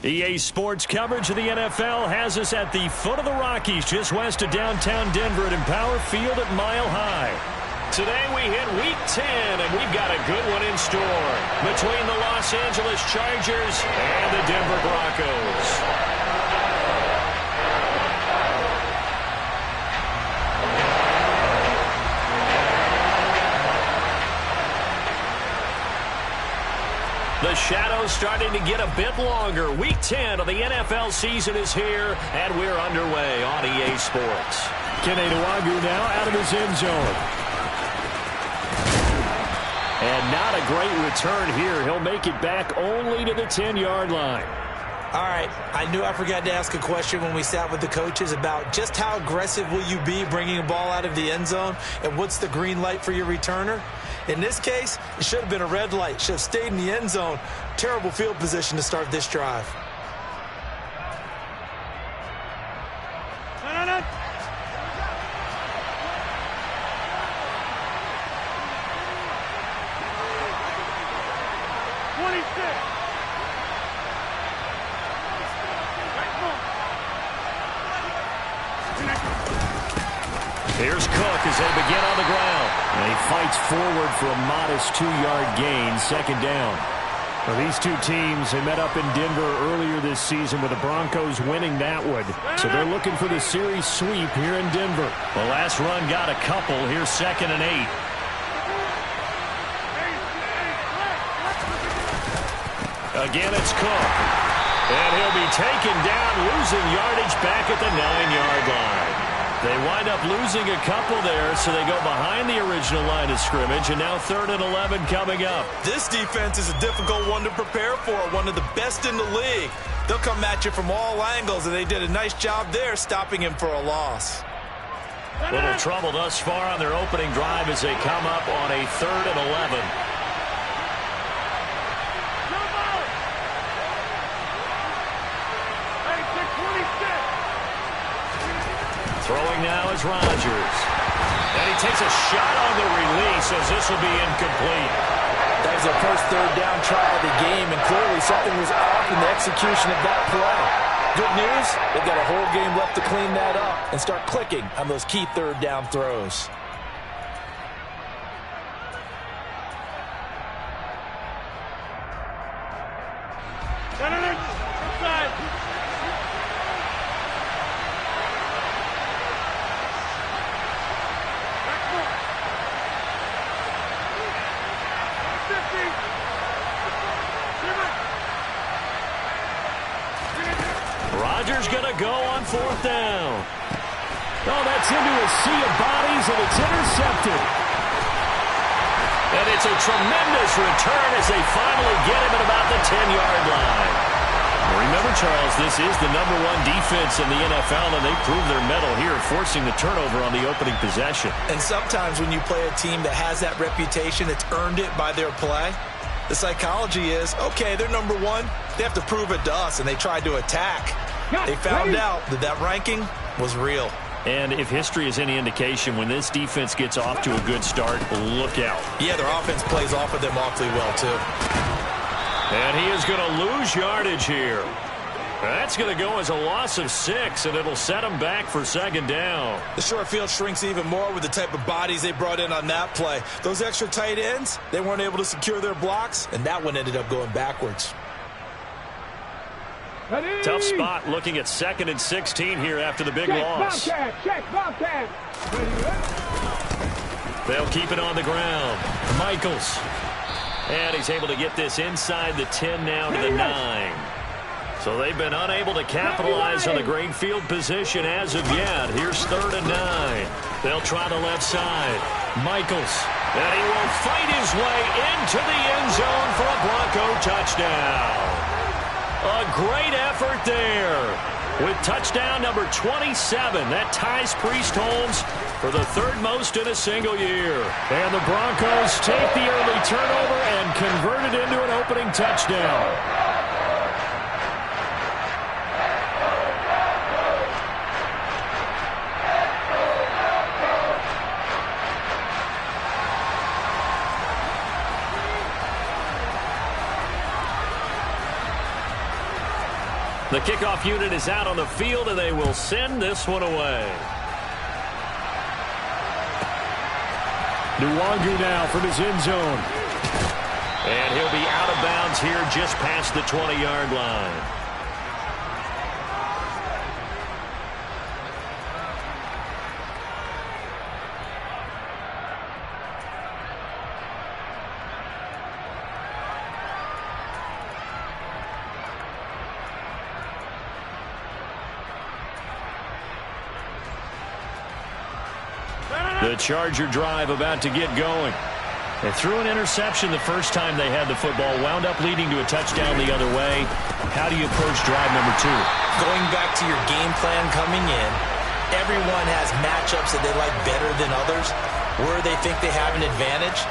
EA Sports coverage of the NFL has us at the foot of the Rockies, just west of downtown Denver at Empower Field at Mile High. Today we hit Week 10, and we've got a good one in store between the Los Angeles Chargers and the Denver Broncos. The shadow's starting to get a bit longer. Week 10 of the NFL season is here, and we're underway on EA Sports. Kene Nwangwu now out of his end zone. And not a great return here. He'll make it back only to the 10-yard line. All right, I knew I forgot to ask a question when we sat with the coaches about just how aggressive will you be bringing a ball out of the end zone, and what's the green light for your returner? In this case, it should have been a red light. Should have stayed in the end zone. Terrible field position to start this drive. Here's Cook as they begin on the ground. And he fights forward for a modest 2-yard gain, second down. Well, these two teams, they met up in Denver earlier this season with the Broncos winning that one. So they're looking for the series sweep here in Denver. The last run got a couple. Here's 2nd and 8. Again, it's Cook. And he'll be taken down, losing yardage back at the 9-yard line. They wind up losing a couple there, so they go behind the original line of scrimmage, and now 3rd and 11 coming up. This defense is a difficult one to prepare for, one of the best in the league. They'll come at you from all angles, and they did a nice job there stopping him for a loss. Little trouble thus far on their opening drive as they come up on a 3rd and 11. Throwing now is Rodgers. And he takes a shot on the release as this will be incomplete. That was their first 3rd down try of the game, and clearly something was off in the execution of that play. Good news, they've got a whole game left to clean that up and start clicking on those key 3rd down throws. Rodgers going to go on 4th down. Oh, that's into a sea of bodies, and it's intercepted. And it's a tremendous return as they finally get him at about the 10-yard line. Remember, Charles, this is the #1 defense in the NFL, and they prove their mettle here, forcing the turnover on the opening possession. And sometimes when you play a team that has that reputation, it's earned it by their play. The psychology is, okay, they're #1. They have to prove it to us, and they tried to attack. They found out that that ranking was real. And if history is any indication, when this defense gets off to a good start, look out. Yeah, their offense plays off of them awfully well, too. And he is going to lose yardage here. That's going to go as a loss of 6, and it'll set him back for 2nd down. The short field shrinks even more with the type of bodies they brought in on that play. Those extra tight ends, they weren't able to secure their blocks, and that one ended up going backwards. Tough spot looking at 2nd and 16 here after the big loss. Bobcat. They'll keep it on the ground. Michaels. And he's able to get this inside the 10 now to the 9. So they've been unable to capitalize on the great field position as of yet. Here's 3rd and 9. They'll try the left side. Michaels. And he will fight his way into the end zone for a Bronco touchdown. A great effort there with touchdown number 27. That ties Priest Holmes for the 3rd most in a single year. And the Broncos take the early turnover and convert it into an opening touchdown. The kickoff unit is out on the field, and they will send this one away. Nwangu now from his end zone. And he'll be out of bounds here just past the 20-yard line. The Charger drive about to get going. They threw an interception the first time they had the football, wound up leading to a touchdown the other way. How do you approach drive number 2? Going back to your game plan coming in, everyone has matchups that they like better than others. Where they think they have an advantage,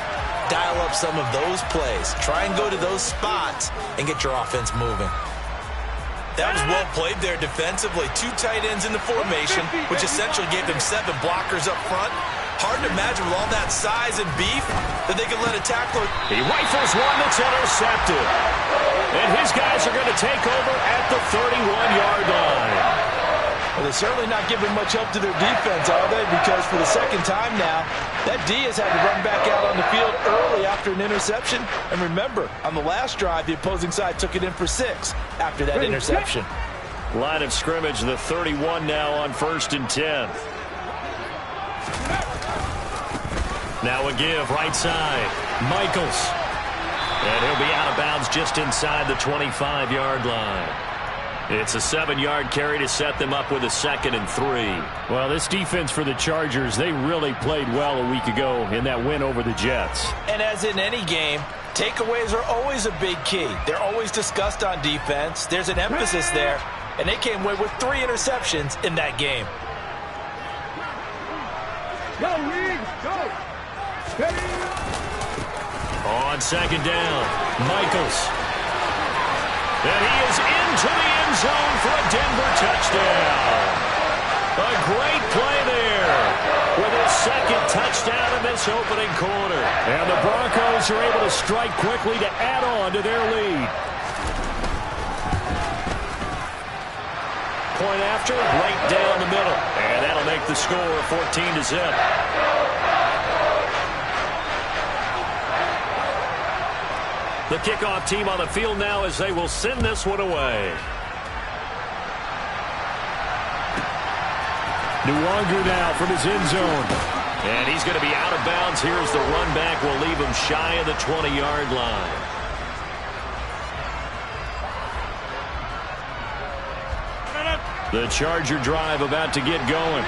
dial up some of those plays. Try and go to those spots and get your offense moving. That was well played there defensively. 2 tight ends in the formation, which essentially gave them 7 blockers up front. Hard to imagine with all that size and beef that they can let a tackler. He rifles one that's intercepted. And his guys are going to take over at the 31-yard line. Well, they're certainly not giving much help to their defense, are they? Because for the second time now, that D has had to run back out on the field early after an interception. And remember, on the last drive, the opposing side took it in for 6 after that interception. Line of scrimmage, the 31 now on 1st and 10. Now a give, right side. Michaels. And he'll be out of bounds just inside the 25-yard line. It's a 7-yard carry to set them up with a 2nd and 3. Well, this defense for the Chargers, they really played well a week ago in that win over the Jets. And as in any game, takeaways are always a big key. They're always discussed on defense. There's an emphasis there. And they came away with 3 interceptions in that game. Go, Reed, go! On 2nd down, Michaels. And he is into the end zone for a Denver touchdown. A great play there with his 2nd touchdown in this opening quarter. And the Broncos are able to strike quickly to add on to their lead. Point after, right down the middle. And that'll make the score 14-0. The kickoff team on the field now as they will send this one away. Nwangu now from his end zone. And he's going to be out of bounds. Here's the run back. Will leave him shy of the 20-yard line. The Charger drive about to get going.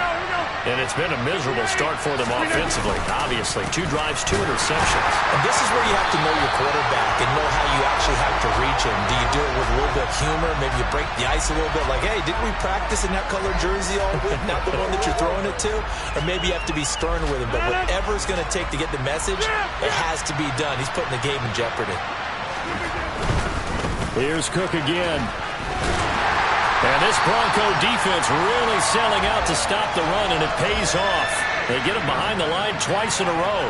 And it's been a miserable start for them offensively. Obviously, 2 drives, 2 interceptions. And this is where you have to know your quarterback and know how you actually have to reach him. Do you do it with a little bit of humor? Maybe you break the ice a little bit like, hey, didn't we practice in that colored jersey all week? Not the one that you're throwing it to? Or maybe you have to be stern with him. But whatever it's going to take to get the message, it has to be done. He's putting the game in jeopardy. Here's Cook again. And this Bronco defense really selling out to stop the run, and it pays off. They get him behind the line twice in a row.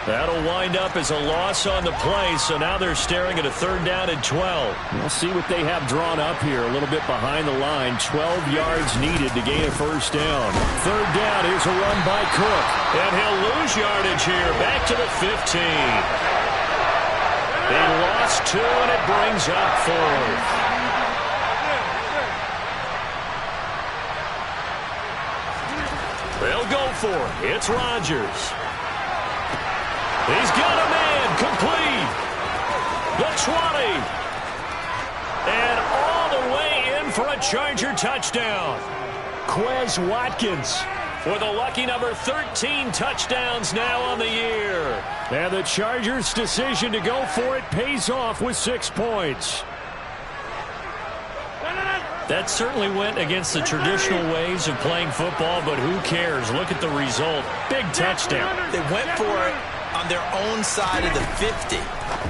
That'll wind up as a loss on the play, so now they're staring at a 3rd down and 12. We'll see what they have drawn up here. A little bit behind the line. 12 yards needed to gain a 1st down. 3rd down. Here's a run by Cook. And he'll lose yardage here. Back to the 15. They lost 2, and it brings up 4th. They'll go for it. It's Rodgers. He's got a man. Complete. The 20. And all the way in for a Charger touchdown. Quez Watkins with a lucky number 13 touchdowns now on the year. And the Chargers' decision to go for it pays off with 6 points. That certainly went against the traditional ways of playing football, but who cares? Look at the result. Big touchdown. They went for it on their own side of the 50.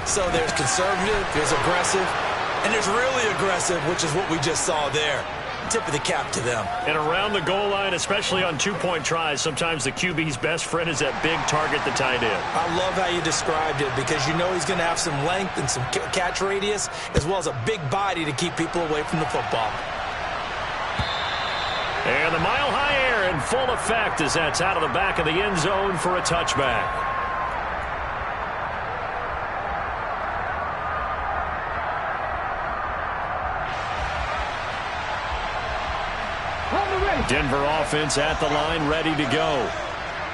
So there's conservative, there's aggressive, and there's really aggressive, which is what we just saw there. tip of the cap to them. And around the goal line, especially on two-point tries, sometimes the QB's best friend is that big target, the tight end. I love how you described it because you know he's going to have some length and some catch radius as well as a big body to keep people away from the football. And the mile-high air in full effect as that's out of the back of the end zone for a touchback. Denver offense at the line, ready to go.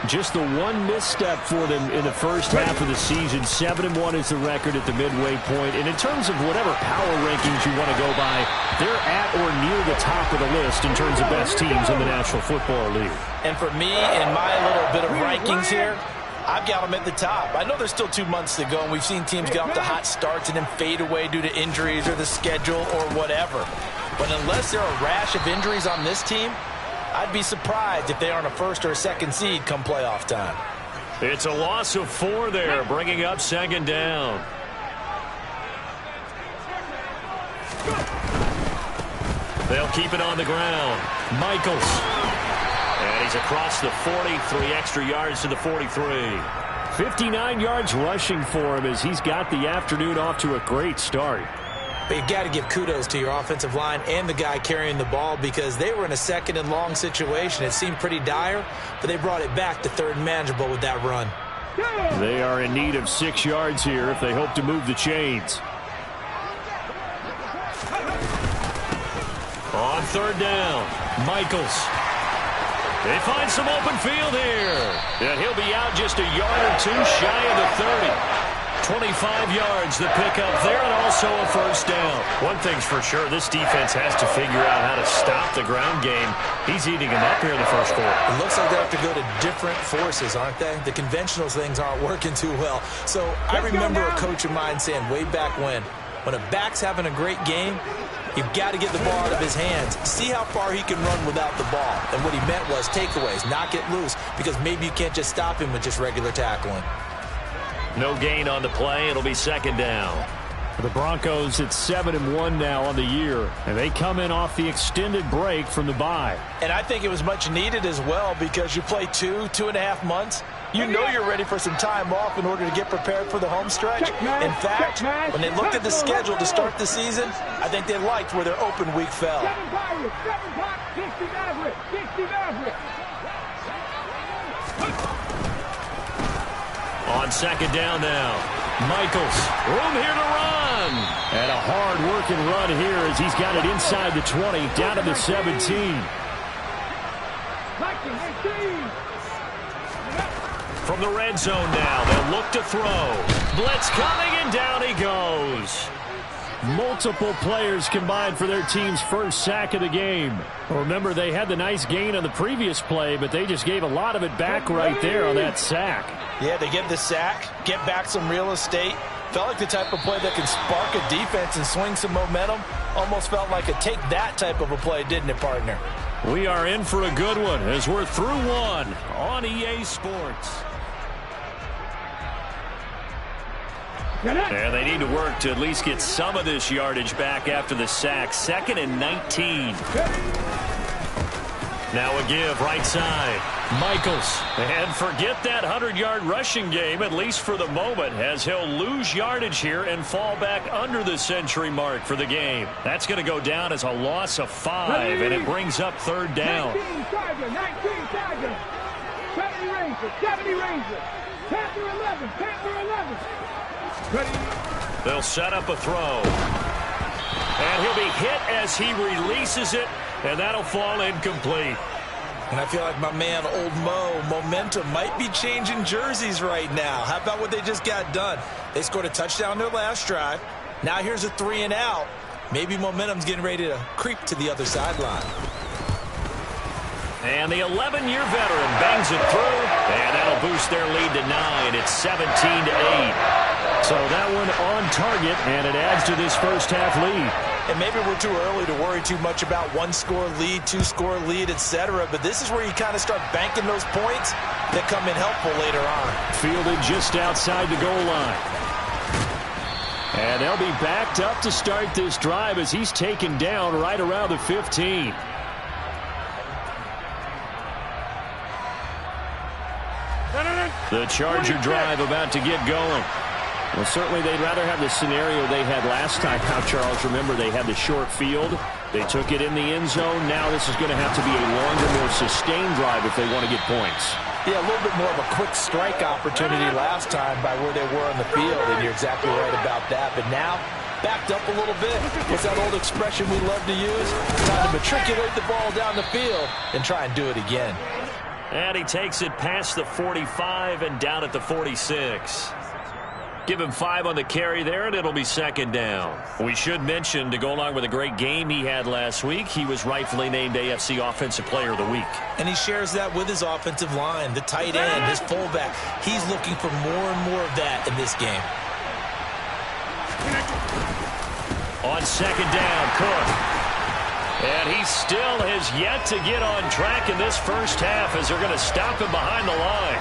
Just the one misstep for them in the first half of the season. 7-1 is the record at the midway point. And in terms of whatever power rankings you want to go by, they're at or near the top of the list in terms of best teams in the National Football League. And for me, in my little bit of rankings here, I've got them at the top. I know there's still 2 months to go, and we've seen teams get off to hot starts and then fade away due to injuries or the schedule or whatever. But unless there are a rash of injuries on this team, I'd be surprised if they aren't a first or a second seed come playoff time. It's a loss of 4 there, bringing up second down. They'll keep it on the ground. Michaels. And he's across the 40, 3 extra yards to the 43. 59 yards rushing for him as he's got the afternoon off to a great start. But you've got to give kudos to your offensive line and the guy carrying the ball because they were in a second and long situation. It seemed pretty dire, but they brought it back to third and manageable with that run. They are in need of 6 yards here if they hope to move the chains. On third down, Michaels. They find some open field here. And he'll be out just a yard or 2 shy of the 30. 25 yards, the pickup there, and also a first down. One thing's for sure, this defense has to figure out how to stop the ground game. He's eating them up here in the first quarter. It looks like they have to go to different forces, aren't they? The conventional things aren't working too well. So I remember a coach of mine saying way back when a back's having a great game, you've got to get the ball out of his hands. See how far he can run without the ball. And what he meant was takeaways, knock it loose, because maybe you can't just stop him with just regular tackling. No gain on the play. It'll be second down. The Broncos at 7-1 now on the year, and they come in off the extended break from the bye. And I think it was much needed as well because you play 2.5 months. You know you're ready for some time off in order to get prepared for the home stretch. In fact, when they looked at the schedule to start the season, I think they liked where their open week fell. On second down now, Michaels, room here to run. And a hard-working run here as he's got it inside the 20, down to the 17. From the red zone now, they'll look to throw. Blitz coming, and down he goes. Multiple players combined for their team's first sack of the game. Remember, they had the nice gain on the previous play, but they just gave a lot of it back right there on that sack. Yeah, they get the sack, get back some real estate. Felt like the type of play that can spark a defense and swing some momentum. Almost felt like a take that type of a play, didn't it, partner? We are in for a good one as we're through one on EA Sports. And they need to work to at least get some of this yardage back after the sack. 2nd and 19. Now a give right side. Michaels. And forget that 100-yard rushing game, at least for the moment, as he'll lose yardage here and fall back under the century mark for the game. That's going to go down as a loss of 5, and it brings up third down. 19 Chargers. 70 Rangers. Panther 11. They'll set up a throw. And he'll be hit as he releases it, and that'll fall incomplete. And I feel like my man, Old Mo, momentum might be changing jerseys right now. How about what they just got done? They scored a touchdown their last drive. Now here's a 3 and out. Maybe momentum's getting ready to creep to the other sideline. And the 11-year veteran bangs it through, and that'll boost their lead to 9. It's 17-8. So that one on target, and it adds to this first half lead. And maybe we're too early to worry too much about 1-score lead, 2-score lead, etc. But this is where you kind of start banking those points that come in helpful later on. Fielded just outside the goal line. And they'll be backed up to start this drive as he's taken down right around the 15. The Charger drive about to get going. Well, certainly they'd rather have the scenario they had last time out, Charles. Remember, they had the short field. They took it in the end zone. Now this is going to have to be a longer, more sustained drive if they want to get points. Yeah, a little bit more of a quick strike opportunity last time by where they were on the field, and you're exactly right about that. But now, backed up a little bit. What's that old expression we love to use? Time to matriculate the ball down the field and try and do it again. And he takes it past the 45 and down at the 46. Give him 5 on the carry there, and it'll be second down. We should mention, to go along with a great game he had last week, he was rightfully named AFC Offensive Player of the Week. And he shares that with his offensive line, the tight end, his fullback. He's looking for more and more of that in this game. On second down, Cook. And he still has yet to get on track in this first half as they're going to stop him behind the line.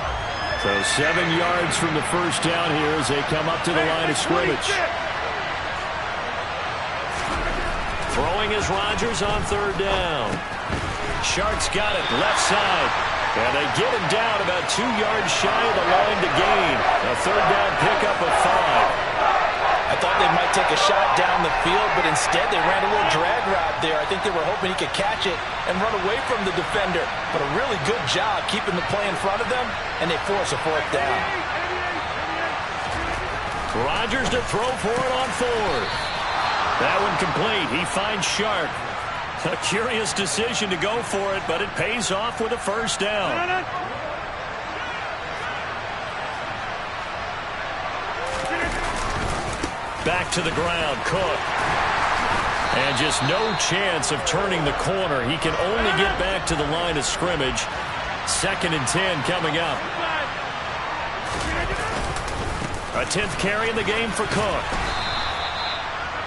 So 7 yards from the first down here as they come up to the line of scrimmage. Throwing is Rodgers on third down. Shark's got it left side. And they get him down about 2 yards shy of the line to gain. A third down pickup of 5. I thought they might take a shot down the field, but instead they ran a little drag route there. I think they were hoping he could catch it and run away from the defender. But a really good job keeping the play in front of them, and they force a fourth down. Rodgers to throw for it on fourth. That one complete. He finds Shark. A curious decision to go for it, but it pays off with a first down. Back to the ground, Cook. And just no chance of turning the corner. He can only get back to the line of scrimmage. 2nd and 10 coming up. A 10th carry in the game for Cook.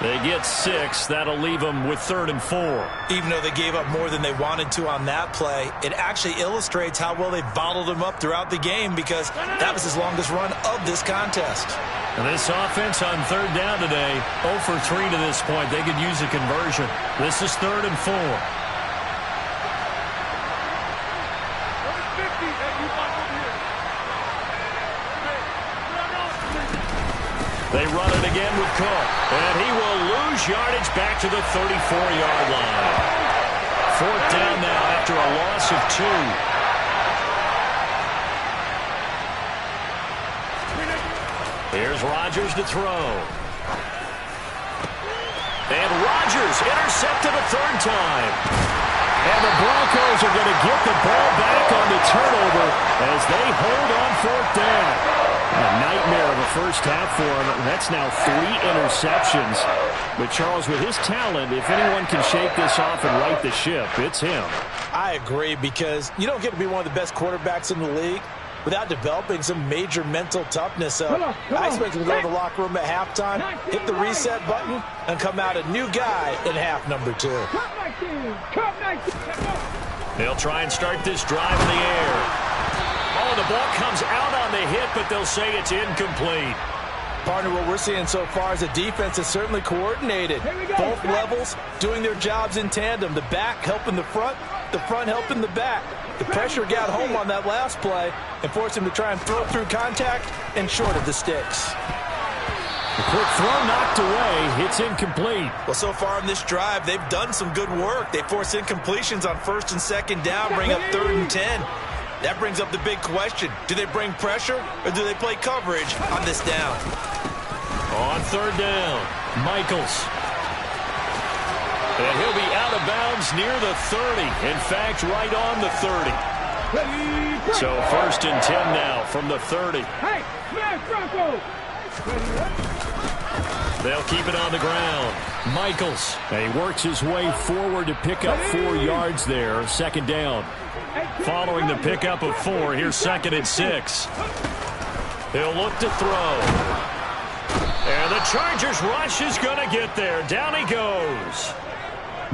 They get 6. That'll leave them with 3rd and 4. Even though they gave up more than they wanted to on that play, it actually illustrates how well they bottled him up throughout the game because that was his longest run of this contest. And this offense on third down today, 0 for 3 to this point. They could use a conversion. This is 3rd and 4. They run it again with Cook. And he will lose yardage back to the 34-yard line. 4th down now after a loss of 2. Here's Rodgers to throw. And Rodgers intercepted a 3rd time. And the Broncos are going to get the ball back on the turnover as they hold on 4th down. A nightmare of a first half for him. That's now 3 interceptions. But Charles, with his talent, if anyone can shake this off and right the ship, it's him. I agree, because you don't get to be one of the best quarterbacks in the league without developing some major mental toughness. So I expect him to go to the locker room at halftime, hit the reset button, and come out a new guy in half number 2. They'll try and start this drive in the air. Oh, the ball comes out on the hit, but they'll say it's incomplete. Partner, what we're seeing so far is a defense is certainly coordinated. Both levels doing their jobs in tandem. The back helping the front helping the back. The pressure got home on that last play and forced him to try and throw through contact and short of the sticks. The quick throw knocked away. It's incomplete. Well, so far in this drive, they've done some good work. They force incompletions on 1st and 2nd down, bring up 3rd and 10. That brings up the big question. Do they bring pressure or do they play coverage on this down? On 3rd down, Michaels. And he'll be out of bounds near the 30. In fact, right on the 30. So 1st and 10 now from the 30. Hey, smash Bronco! They'll keep it on the ground. Michaels. And he works his way forward to pick up 4 yards there. 2nd down. Following the pickup of 4, here's 2nd and 6. He'll look to throw. And the Chargers rush is going to get there. Down he goes.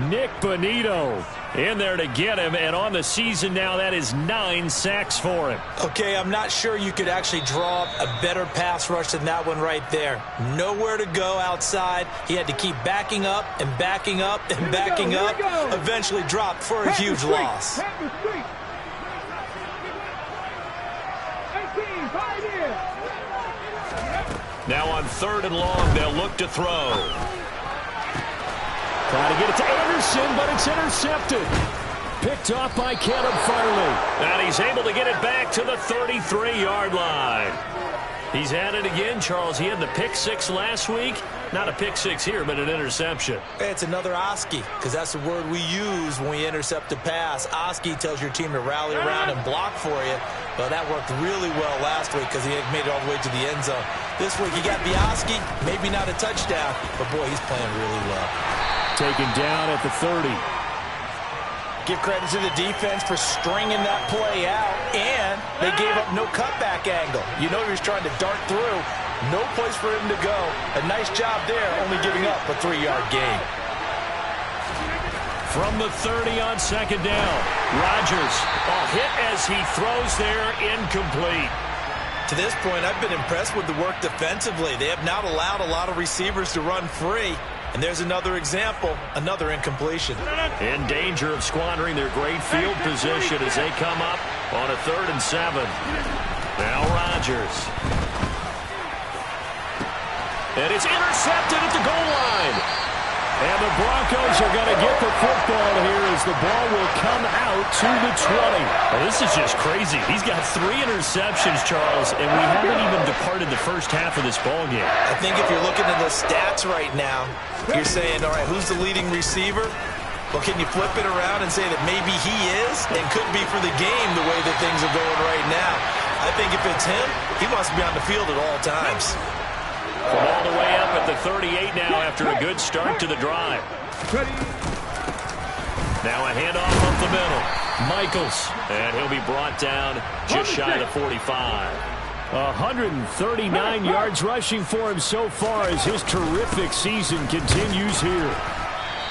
Nick Bonito in there to get him, and on the season now, that is 9 sacks for him. Okay, I'm not sure you could actually draw up a better pass rush than that one right there. Nowhere to go outside. He had to keep backing up and backing up and backing up. Eventually dropped for a huge loss. Now on 3rd and long, they'll look to throw. Trying to get it to Anderson, but it's intercepted. Picked off by Caleb Farley. And he's able to get it back to the 33-yard line. He's at it again, Charles. He had the pick 6 last week. Not a pick 6 here, but an interception. It's another Oski, because that's the word we use when we intercept a pass. Oski tells your team to rally around and block for you. Well, that worked really well last week because he made it all the way to the end zone. This week he got Oski, maybe not a touchdown, but boy, he's playing really well. Taken down at the 30. Give credit to the defense for stringing that play out, and they gave up no cutback angle. You know he was trying to dart through. No place for him to go. A nice job there, only giving up a 3-yard gain. From the 30 on 2nd down, Rodgers, a hit as he throws there, incomplete. To this point, I've been impressed with the work defensively. They have not allowed a lot of receivers to run free. And there's another example, another incompletion. In danger of squandering their great field position as they come up on a 3rd and 7. Now Rodgers. And it's intercepted at the goal line. And the Broncos are going to get the football here as the ball will come out to the 20. Well, this is just crazy. He's got 3 interceptions, Charles, and we haven't even departed the first half of this ball game. I think if you're looking at the stats right now, you're saying, all right, who's the leading receiver? Well, can you flip it around and say that maybe he is and could be for the game the way that things are going right now? I think if it's him, he wants to be on the field at all times. From all the way up at the 38 now after a good start to the drive. Now a handoff up the middle. Michaels, and he'll be brought down just shy of the 45. 139 yards rushing for him so far as his terrific season continues here.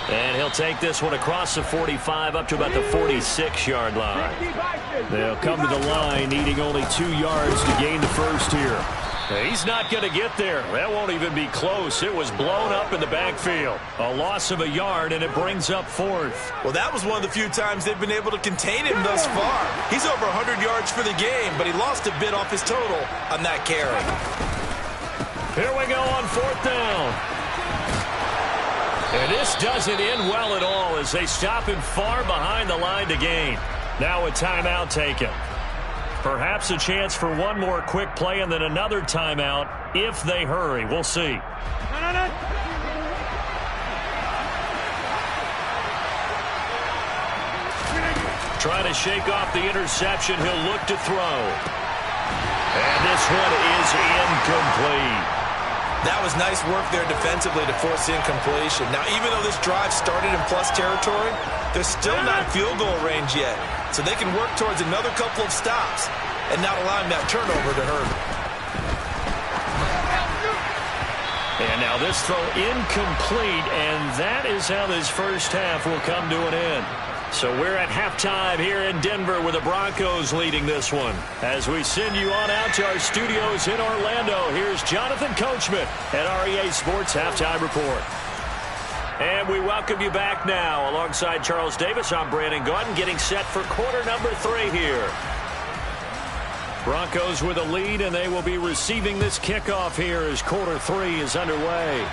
And he'll take this one across the 45 up to about the 46-yard line. They'll come to the line needing only 2 yards to gain the first here. He's not going to get there. That won't even be close. It was blown up in the backfield. A loss of a yard, and it brings up 4th. Well, that was one of the few times they've been able to contain him thus far. He's over 100 yards for the game, but he lost a bit off his total on that carry. Here we go on 4th down. And this doesn't end well at all as they stop him far behind the line to gain. Now a timeout taken. Perhaps a chance for one more quick play and then another timeout if they hurry. We'll see. Trying to shake off the interception. He'll look to throw. And this one is incomplete. That was nice work there defensively to force the incompletion. Now, even though this drive started in plus territory, they're still not field goal range yet. So they can work towards another couple of stops and not allowing that turnover to hurt. And now this throw incomplete, and that is how this first half will come to an end. So we're at halftime here in Denver with the Broncos leading this one. As we send you on out to our studios in Orlando, here's Jonathan Coachman at REA Sports Halftime Report. And we welcome you back now. Alongside Charles Davis, I'm Brandon Gaudin, getting set for quarter number 3 here. Broncos with a lead, and they will be receiving this kickoff here as quarter 3 is underway.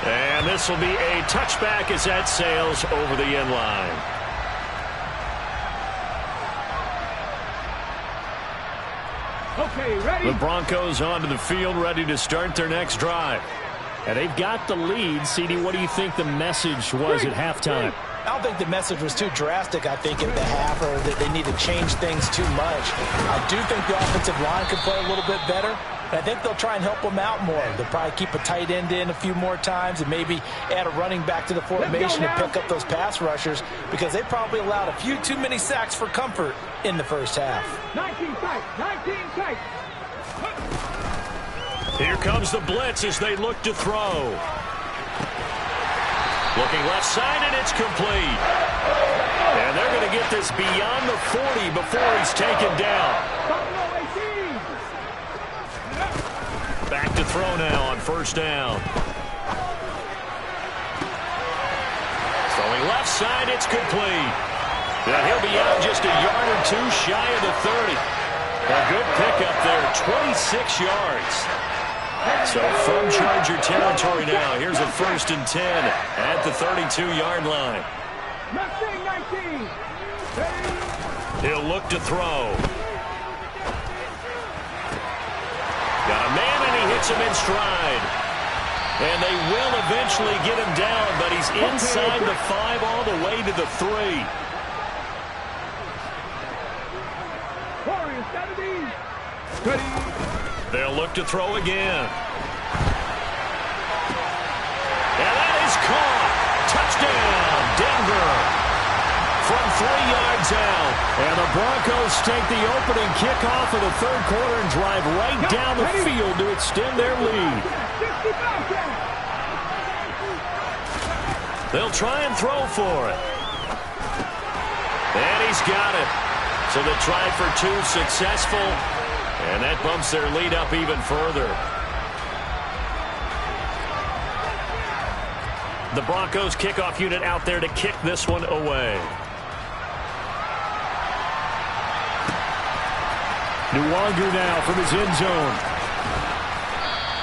And this will be a touchback as that sails over the end line. Okay, ready? The Broncos onto the field, ready to start their next drive. And they've got the lead. CD, what do you think the message was at halftime? I don't think the message was too drastic, I think, at the half, or that they need to change things too much. I do think the offensive line could play a little bit better. And I think they'll try and help them out more. They'll probably keep a tight end in a few more times and maybe add a running back to the formation and pick up those pass rushers because they probably allowed a few too many sacks for comfort in the first half. 19 tight, 19 tight. Here comes the blitz as they look to throw. Looking left side, and it's complete. And they're going to get this beyond the 40 before he's taken down. Back to throw now on first down. Throwing left side, it's complete. And he'll be out just a yard or two shy of the 30. A good pickup there, 26 yards. So from Charger territory now, here's a 1st and 10 at the 32-yard line. 19. He'll look to throw. Got a man, and he hits him in stride. And they will eventually get him down, but he's inside the 5 all the way to the 3. They'll look to throw again. And that is caught. Touchdown, Denver. From 3 yards out. And the Broncos take the opening kickoff of the third quarter and drive right down the field to extend their lead. They'll try and throw for it. And he's got it. So they tried for 2, successful. And that bumps their lead up even further. The Broncos kickoff unit out there to kick this one away. Nwangu now from his end zone.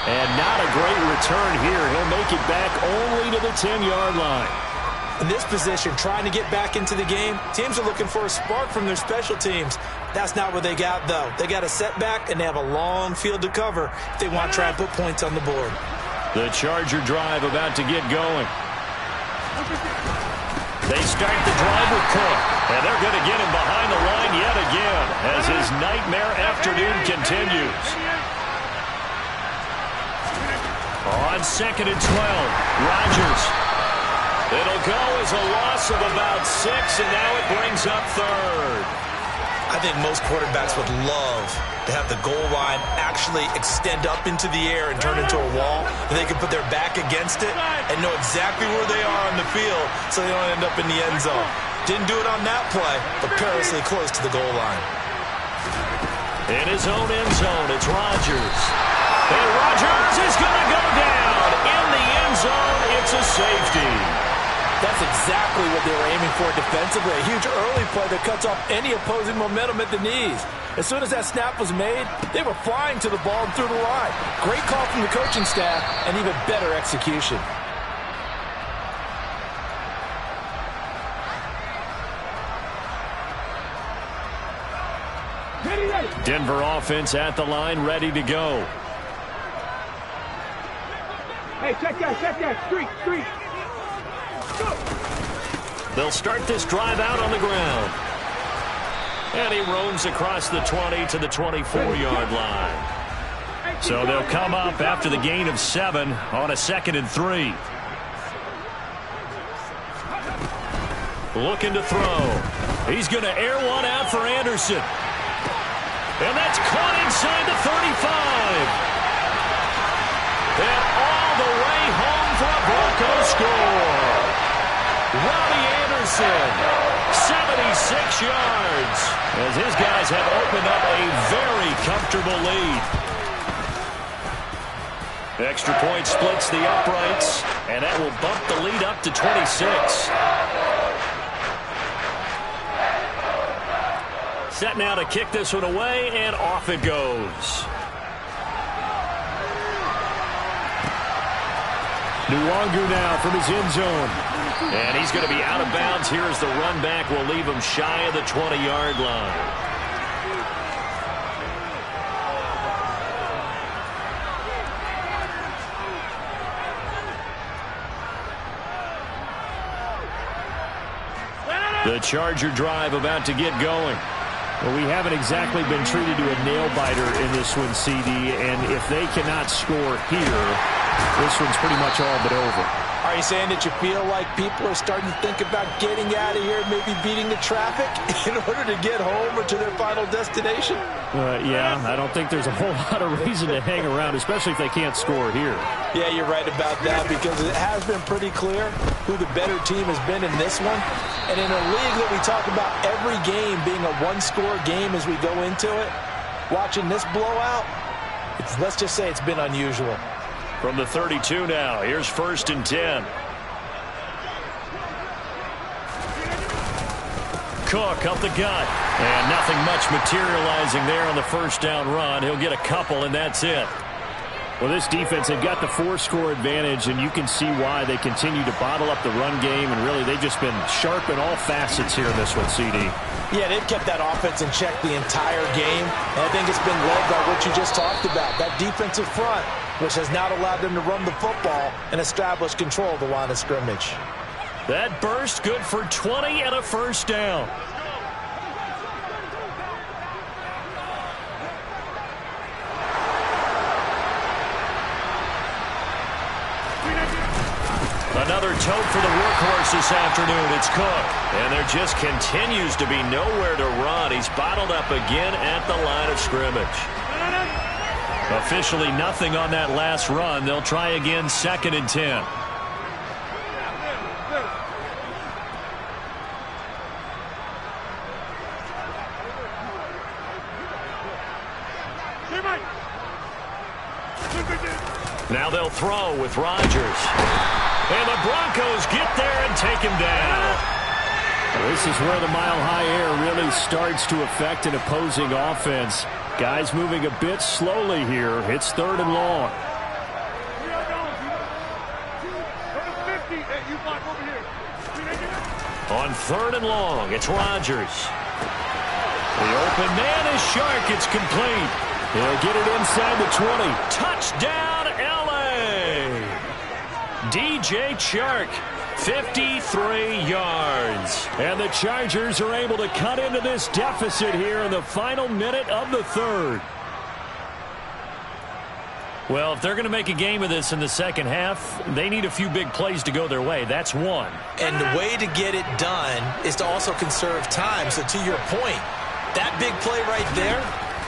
And not a great return here. He'll make it back only to the 10-yard line. In this position, trying to get back into the game, teams are looking for a spark from their special teams. That's not what they got, though. They got a setback, and they have a long field to cover if they want to try and put points on the board. The Charger drive about to get going. They start the drive with Cook, and they're going to get him behind the line yet again as his nightmare afternoon continues. On 2nd and 12, Rodgers. It'll go as a loss of about 6, and now it brings up 3rd. I think most quarterbacks would love to have the goal line actually extend up into the air and turn into a wall, and they can put their back against it and know exactly where they are on the field so they don't end up in the end zone. Didn't do it on that play, but perilously close to the goal line. In his own end zone, it's Rodgers. And Rodgers is going to go down. In the end zone, it's a safety. That's exactly what they were aiming for defensively. A huge early play that cuts off any opposing momentum at the knees. As soon as that snap was made, they were flying to the ball and through the line. Great call from the coaching staff and even better execution. Denver offense at the line, ready to go. Hey, check that. Street. They'll start this drive out on the ground. And he roams across the 20 to the 24-yard line. So they'll come up after the gain of 7 on a 2nd and 3. Looking to throw. He's going to air one out for Anderson. And that's caught inside the 35. And all the way home for a Broncos score. Robbie Anderson, 76 yards, as his guys have opened up a very comfortable lead. Extra point splits the uprights, and that will bump the lead up to 26. Set now to kick this one away, and off it goes. Nwangu now from his end zone. And he's going to be out of bounds here as the run back will leave him shy of the 20-yard line. The Charger drive about to get going. Well, we haven't exactly been treated to a nail-biter in this one, CD, and if they cannot score here, this one's pretty much all but over. All Are you saying that you feel like people are starting to think about getting out of here, maybe beating the traffic in order to get home or to their final destination? Yeah, I don't think there's a whole lot of reason to hang around, especially if they can't score here. Yeah, you're right about that, because it has been pretty clear who the better team has been in this one. And in a league that we talk about every game being a one-score game as we go into it, watching this blowout, let's just say it's been unusual. From the 32 now, here's 1st and 10. Cook up the gut. And nothing much materializing there on the first down run. He'll get a couple, and that's it. Well, this defense, they've got the 4-score advantage, and you can see why they continue to bottle up the run game, and really they've just been sharp in all facets here in this one, CD. Yeah, they've kept that offense in check the entire game, and I think it's been led by what you just talked about, that defensive front, which has now allowed them to run the football and establish control of the line of scrimmage. That burst good for 20 and a first down. Another tote for the workhorse this afternoon. It's Cook. And there just continues to be nowhere to run. He's bottled up again at the line of scrimmage. Officially nothing on that last run. They'll try again, 2nd and 10. Now they'll throw with Rodgers. And the Broncos get there and take him down. This is where the mile-high air really starts to affect an opposing offense. Guys moving a bit slowly here. It's 3rd and long. On 3rd and long, it's Rodgers. The open man is Shark. It's complete. He'll get it inside the 20. Touchdown, L.A. DJ Chark, 53 yards. And the Chargers are able to cut into this deficit here in the final minute of the 3rd. Well, if they're going to make a game of this in the second half, they need a few big plays to go their way. That's one. And the way to get it done is to also conserve time. So to your point, that big play right there,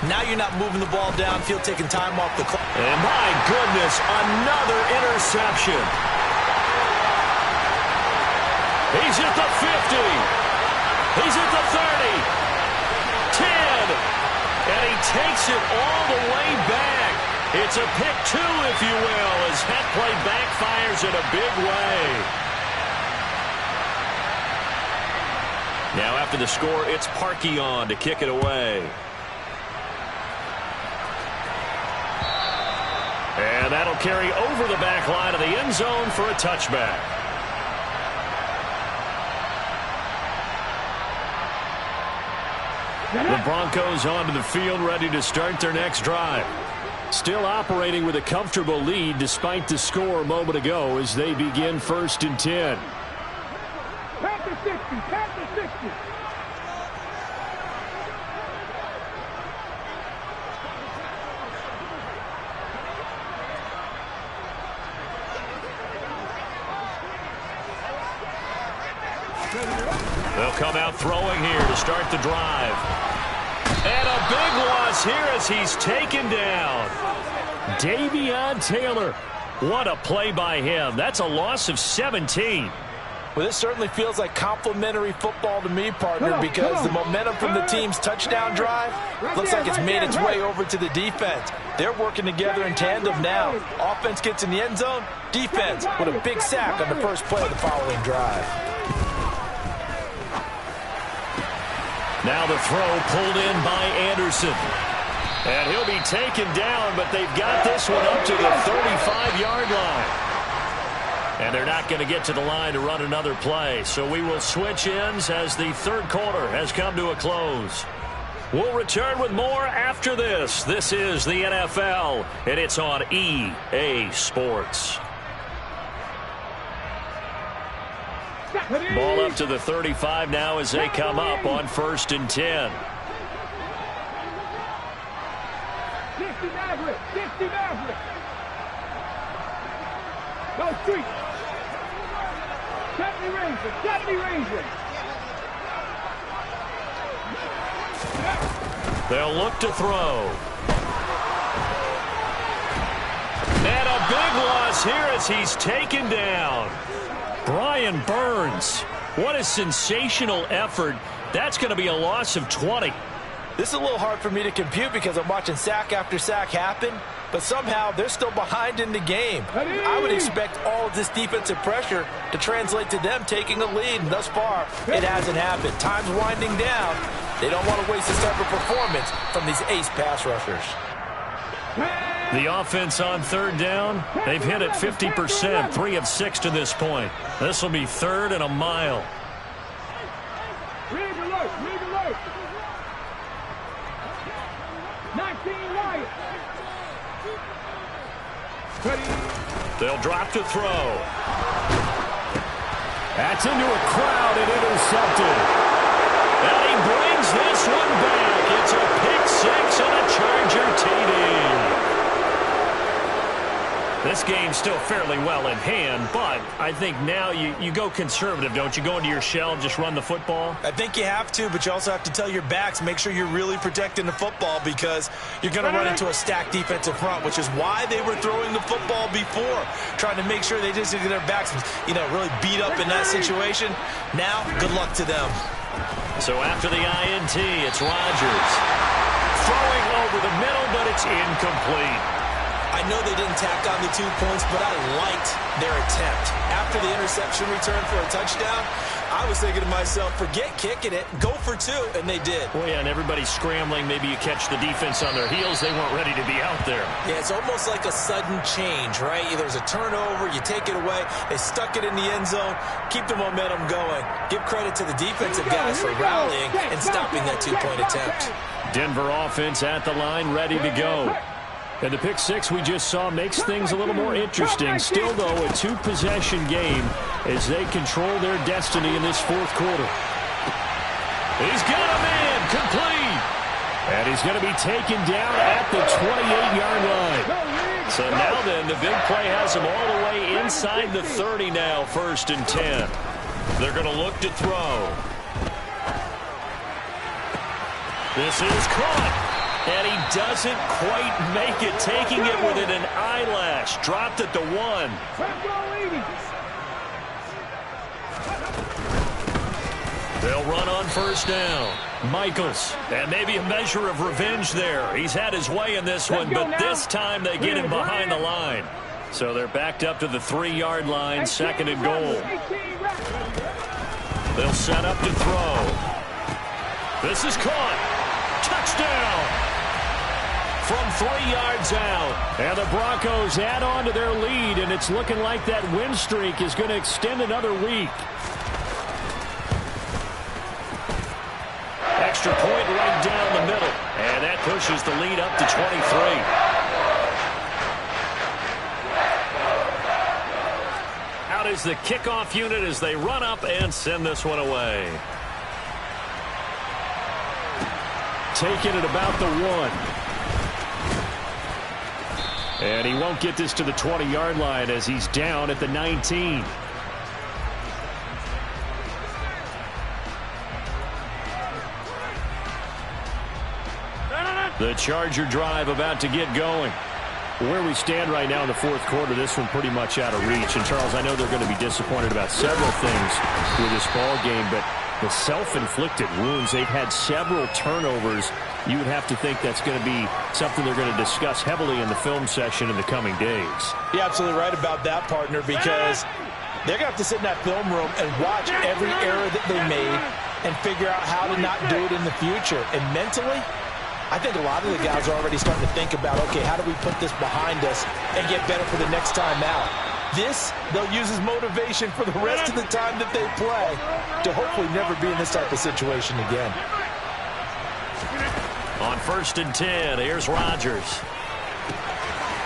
now you're not moving the ball downfield, taking time off the clock. And my goodness, another interception. He's at the 50. He's at the 30. 10. And he takes it all the way back. It's a pick 2, if you will, as that play backfires in a big way. Now after the score, it's Parkey on to kick it away. And that'll carry over the back line of the end zone for a touchback. The Broncos onto the field, ready to start their next drive. Still operating with a comfortable lead despite the score a moment ago as they begin 1st and 10. Panther 60, Panther 60. They'll come out throwing here to start the drive. And a big loss here as he's taken down. Davion Taylor. What a play by him. That's a loss of 17. Well, this certainly feels like complimentary football to me, partner, because the momentum from the team's touchdown drive looks like it's made its way over to the defense. They're working together in tandem now. Offense gets in the end zone. Defense with a big sack on the first play of the following drive. Now the throw pulled in by Anderson. And he'll be taken down, but they've got this one up to the 35-yard line. And they're not going to get to the line to run another play. So we will switch ends as the 3rd quarter has come to a close. We'll return with more after this. This is the NFL, and it's on EA Sports. Ball up to the 35 now as they come up on 1st and 10. 60 Maverick, 60 Maverick. Go street. Got me Ranger. They'll look to throw. And a big loss here as he's taken down. Brian Burns. What a sensational effort. That's going to be a loss of 20. This is a little hard for me to compute because I'm watching sack after sack happen, but somehow they're still behind in the game. I would expect all of this defensive pressure to translate to them taking a lead, and thus far, it hasn't happened. Time's winding down. They don't want to waste this type of performance from these ace pass rushers. The offense on third down, they've hit it 50%, 3 of 6 to this point. This will be 3rd and a mile. Rig alert, rig alert. 19 right. They'll drop to throw. That's into a crowd and intercepted. And he brings this one back. It's a pick 6 and a Charger TD. This game's still fairly well in hand, but I think now you go conservative, don't you? Go into your shell and just run the football? I think you have to, but you also have to tell your backs, make sure you're really protecting the football because you're going to run into a stacked defensive front, which is why they were throwing the football before, trying to make sure they just get their backs, really beat up in that situation. Now, good luck to them. So after the INT, it's Rodgers. Throwing over the middle, but it's incomplete. I know they didn't tack on the 2 points, but I liked their attempt. After the interception return for a touchdown, I was thinking to myself, forget kicking it, go for 2, and they did. Well, yeah, and everybody's scrambling. Maybe you catch the defense on their heels. They weren't ready to be out there. Yeah, it's almost like a sudden change, right? There's a turnover, you take it away, they stuck it in the end zone, keep the momentum going. Give credit to the defensive guys for rallying and stopping that 2-point attempt. Denver offense at the line, ready to go. And the pick 6 we just saw makes things a little more interesting. Still, though, a 2-possession game as they control their destiny in this 4th quarter. He's got a man complete. And he's going to be taken down at the 28-yard line. So now then, the big play has him all the way inside the 30 now, 1st and 10. They're going to look to throw. This is caught. And he doesn't quite make it, taking it within an eyelash. Dropped at the 1. They'll run on 1st down. Michaels, and maybe a measure of revenge there. He's had his way in this one, but this time they get him behind the line. So they're backed up to the 3-yard line, 2nd and goal. They'll set up to throw. This is caught. Touchdown. From 3 yards out. And the Broncos add on to their lead, and it's looking like that win streak is going to extend another week. Extra point right down the middle. And that pushes the lead up to 23. Out is the kickoff unit as they run up and send this one away. Taking it about the 1. And he won't get this to the 20-yard line as he's down at the 19. The Charger drive about to get going. Where we stand right now in the 4th quarter, this one pretty much out of reach. And, Charles, I know they're going to be disappointed about several things with this ball game, but the self-inflicted wounds, they've had several turnovers. You would have to think that's going to be something they're going to discuss heavily in the film session in the coming days. You're absolutely right about that, partner, because they're going to have to sit in that film room and watch every error that they made and figure out how to not do it in the future. And mentally, I think a lot of the guys are already starting to think about, okay, how do we put this behind us and get better for the next time out? This, they'll use as motivation for the rest of the time that they play to hopefully never be in this type of situation again. On 1st and 10, here's Rodgers.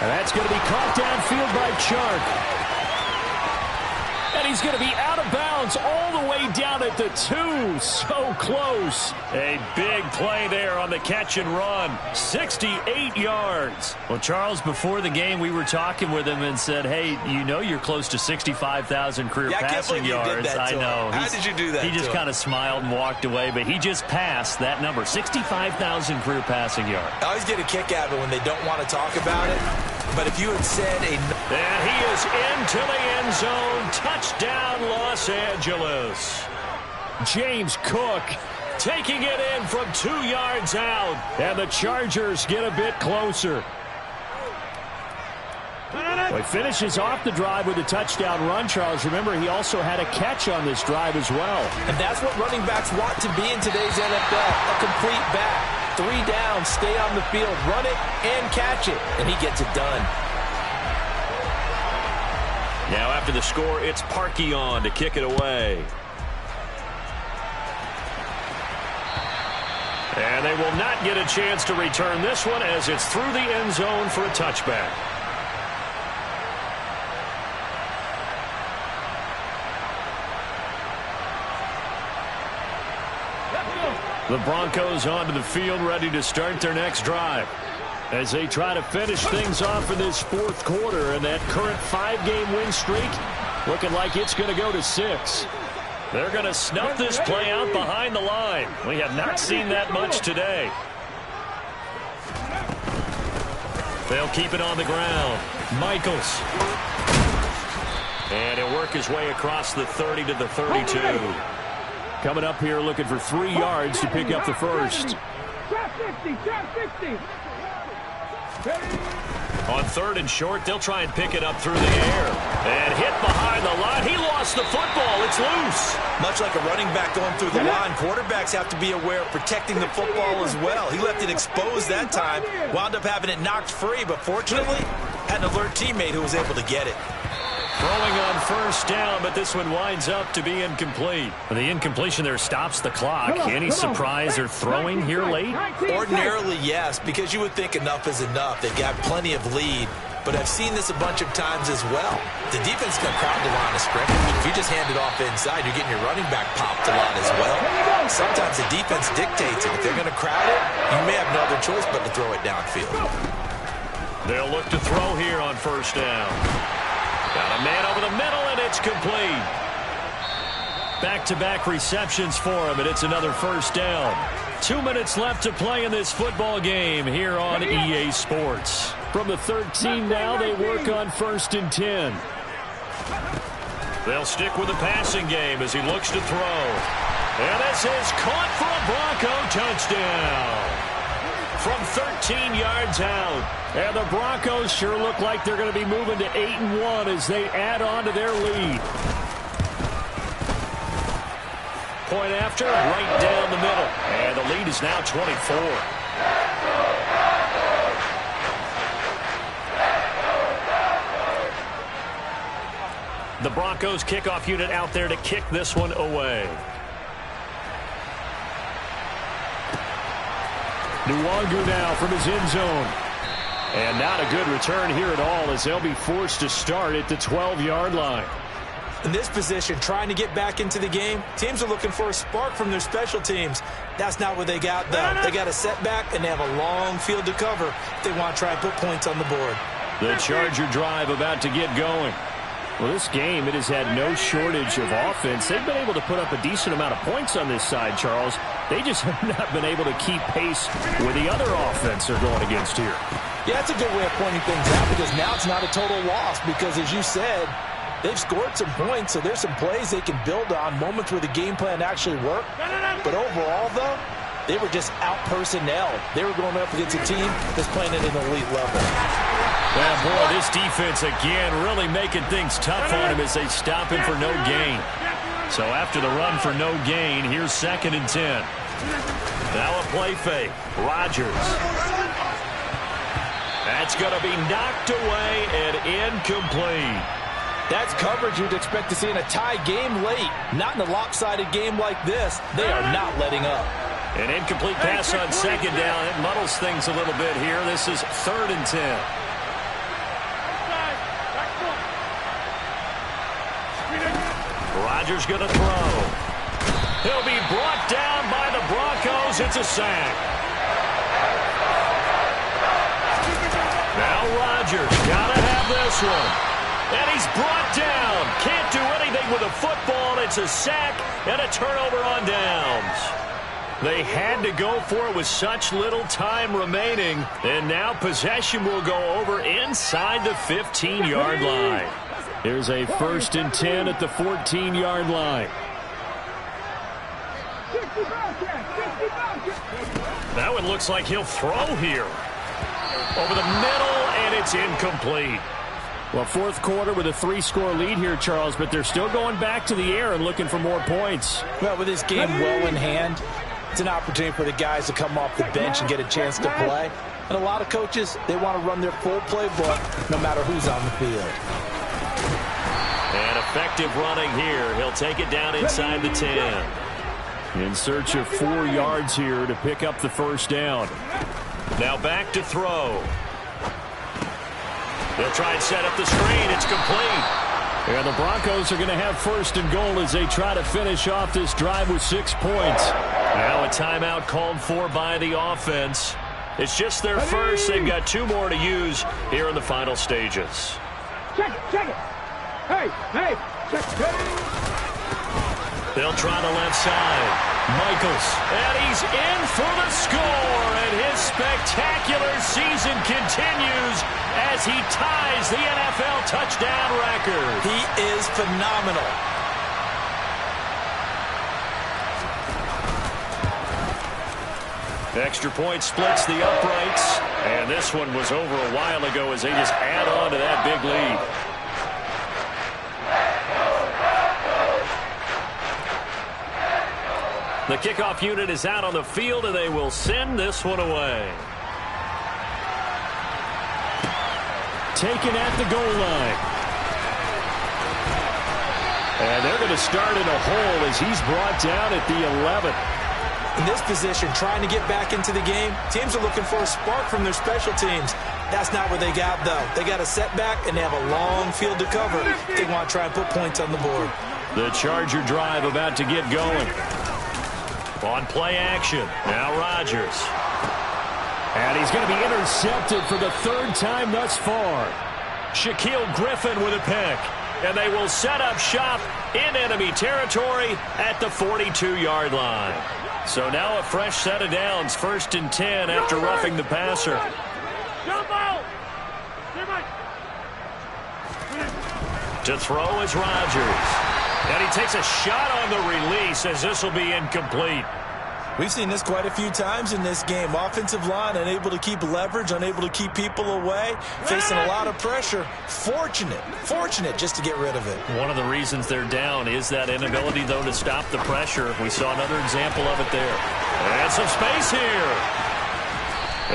And that's going to be caught downfield by Chark. And he's going to be out of bounds all the way down at the 2. So close. A big play there on the catch and run. 68 yards. Well, Charles, before the game, we were talking with him and said, hey, you know you're close to 65,000 career passing yards. I know. How did you do that? He just kind of smiled and walked away, but he just passed that number, 65,000 career passing yards. I always get a kick out of it when they don't want to talk about it. But if you had said And he is into the end zone. Touchdown, Los Angeles. James Cook taking it in from 2 yards out. And the Chargers get a bit closer. Well, he finishes off the drive with a touchdown run, Charles. Remember, he also had a catch on this drive as well. And that's what running backs want to be in today's NFL, a complete back. 3 down, stay on the field, run it, and catch it. And he gets it done. Now after the score, it's Parkey on to kick it away. And they will not get a chance to return this one as it's through the end zone for a touchback. The Broncos onto the field, ready to start their next drive as they try to finish things off in this fourth quarter. And that current 5-game win streak looking like it's going to go to 6. They're going to snuff this play out behind the line. We have not seen that much today. They'll keep it on the ground. Michaels. And he'll work his way across the 30 to the 32. Coming up here looking for 3 yards to pick up the first. Trap 60, trap 60. On 3rd and short, they'll try and pick it up through the air. And hit behind the line. He lost the football. It's loose. Much like a running back going through the line, quarterbacks have to be aware of protecting the football as well. He left it exposed that time, wound up having it knocked free, but fortunately, had an alert teammate who was able to get it. Throwing on 1st down, but this one winds up to be incomplete. The incompletion there stops the clock. Any surprise they're throwing here late? Ordinarily, yes, because you would think enough is enough. They've got plenty of lead, but I've seen this a bunch of times as well. The defense can crowd the line of scrimmage. If you just hand it off inside, you're getting your running back popped a lot as well. Sometimes the defense dictates it. If they're going to crowd it, you may have no other choice but to throw it downfield. They'll look to throw here on 1st down. Got a man over the middle, and it's complete. Back-to-back receptions for him, and it's another 1st down. 2 minutes left to play in this football game here on EA Sports. From the 13 now, they work on 1st and 10. They'll stick with the passing game as he looks to throw. And this is caught for a Bronco touchdown. From 13 yards out. And the Broncos sure look like they're going to be moving to 8-1 as they add on to their lead. Point after, right down the middle. And the lead is now 24. The Broncos kickoff unit out there to kick this one away. Nwangu now from his end zone. And not a good return here at all as they'll be forced to start at the 12-yard line. In this position, trying to get back into the game, teams are looking for a spark from their special teams. That's not what they got, though. They got a setback, and they have a long field to cover if they want to try and put points on the board. The Charger drive about to get going. Well, this game, it has had no shortage of offense. They've been able to put up a decent amount of points on this side, Charles. They just have not been able to keep pace with the other offense they're going against here. Yeah, that's a good way of pointing things out because now it's not a total loss because, as you said, they've scored some points, so there's some plays they can build on, moments where the game plan actually worked. But overall, though, they were just out-personnel. They were going up against a team that's playing at an elite level. Well, boy, this defense again really making things tough on him as they stop him for no gain. So after the run for no gain, here's 2nd and 10. Now a play fake. Rodgers. That's going to be knocked away and incomplete. That's coverage you'd expect to see in a tie game late. Not in a lopsided game like this. They are not letting up. An incomplete pass on 2nd down. It muddles things a little bit here. This is 3rd and 10. Rodgers going to throw. He'll be brought down by the Broncos. It's a sack. Now Rodgers got to have this one. And he's brought down. Can't do anything with a football. It's a sack and a turnover on downs. They had to go for it with such little time remaining. And now possession will go over inside the 15-yard line. Here's a 1st and 10 at the 14-yard line. That one looks like he'll throw here. Over the middle, and it's incomplete. Well, fourth quarter with a 3-score lead here, Charles, but they're still going back to the air and looking for more points. Well, with this game well in hand, it's an opportunity for the guys to come off the bench and get a chance to play. And a lot of coaches, they want to run their full playbook no matter who's on the field. And effective running here. He'll take it down inside the 10. In search of 4 yards here to pick up the first down. Now back to throw. They'll try and set up the screen. It's complete. And the Broncos are going to have 1st and goal as they try to finish off this drive with 6 points. Now a timeout called for by the offense. It's just their first. They've got 2 more to use here in the final stages. Check it. Hey, check it. They'll try the left side. Michaels, and he's in for the score, and his spectacular season continues as he ties the NFL touchdown record. He is phenomenal. Extra point splits the uprights, and this one was over a while ago as they just add on to that big lead. The kickoff unit is out on the field, and they will send this one away. Taken at the goal line. And they're going to start in a hole as he's brought down at the 11. In this position, trying to get back into the game, teams are looking for a spark from their special teams. That's not what they got, though. They got a setback, and they have a long field to cover. They want to try and put points on the board. The Charger drive about to get going. On play action, now Rodgers. And he's going to be intercepted for the 3rd time thus far. Shaquille Griffin with a pick. And they will set up shop in enemy territory at the 42-yard line. So now a fresh set of downs, 1st and 10 after roughing the passer. To throw is Rodgers. And he takes a shot on the release as this will be incomplete. We've seen this quite a few times in this game. Offensive line unable to keep leverage, unable to keep people away, facing a lot of pressure. Fortunate just to get rid of it. One of the reasons they're down is that inability, though, to stop the pressure. We saw another example of it there. And some space here.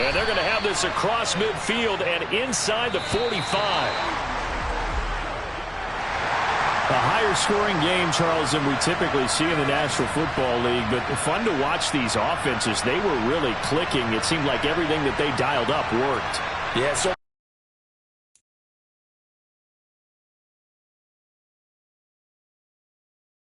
And they're going to have this across midfield and inside the 45. A higher-scoring game, Charles, than we typically see in the National Football League, but fun to watch these offenses. They were really clicking. It seemed like everything that they dialed up worked. Yeah, so